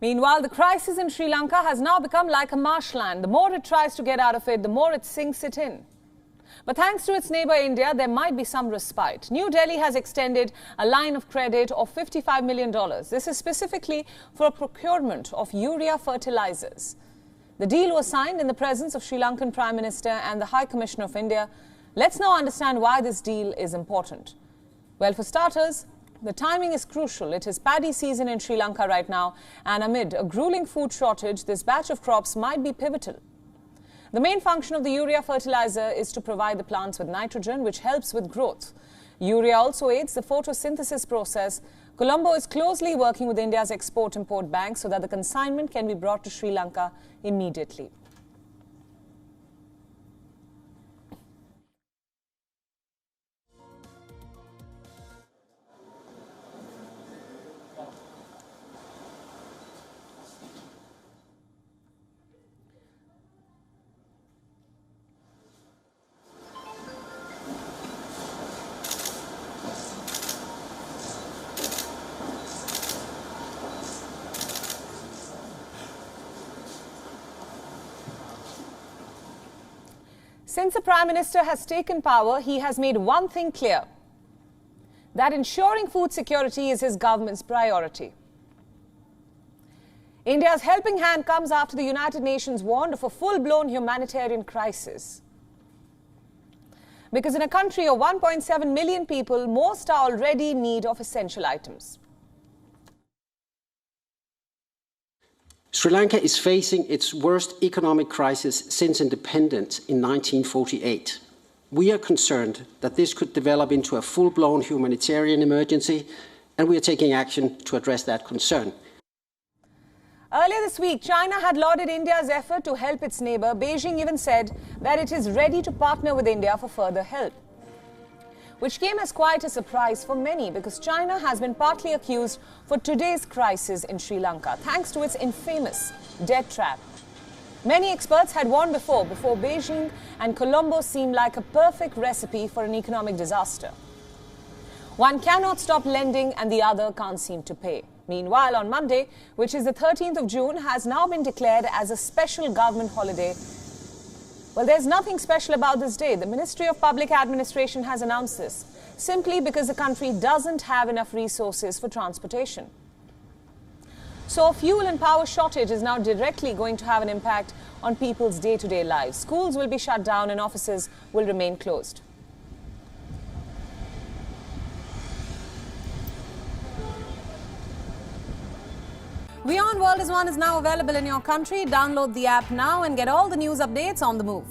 Meanwhile, the crisis in Sri Lanka has now become like a marshland. The more it tries to get out of it, the more it sinks it in. But thanks to its neighbour India, there might be some respite. New Delhi has extended a line of credit of $55 million. This is specifically for a procurement of urea fertilizers. The deal was signed in the presence of Sri Lankan Prime Minister and the High Commissioner of India. Let's now understand why this deal is important. Well, for starters, the timing is crucial. It is paddy season in Sri Lanka right now, and amid a grueling food shortage, this batch of crops might be pivotal. The main function of the urea fertilizer is to provide the plants with nitrogen, which helps with growth. Urea also aids the photosynthesis process. Colombo is closely working with India's Export-Import Bank so that the consignment can be brought to Sri Lanka immediately. Since the Prime Minister has taken power, he has made one thing clear, that ensuring food security is his government's priority. India's helping hand comes after the United Nations warned of a full-blown humanitarian crisis. Because in a country of 1.7 million people, most are already in need of essential items. Sri Lanka is facing its worst economic crisis since independence in 1948. We are concerned that this could develop into a full-blown humanitarian emergency, and we are taking action to address that concern. Earlier this week, China had lauded India's effort to help its neighbour. Beijing even said that it is ready to partner with India for further help, which came as quite a surprise for many because China has been partly accused for today's crisis in Sri Lanka, thanks to its infamous debt trap. Many experts had warned before Beijing and Colombo seemed like a perfect recipe for an economic disaster. One cannot stop lending and the other can't seem to pay. Meanwhile, on Monday, which is the 13th of June, has now been declared as a special government holiday. Well, there's nothing special about this day. The Ministry of Public Administration has announced this, simply because the country doesn't have enough resources for transportation. So a fuel and power shortage is now directly going to have an impact on people's day-to-day lives. Schools will be shut down and offices will remain closed. WION World is now available in your country. Download the app now and get all the news updates on the move.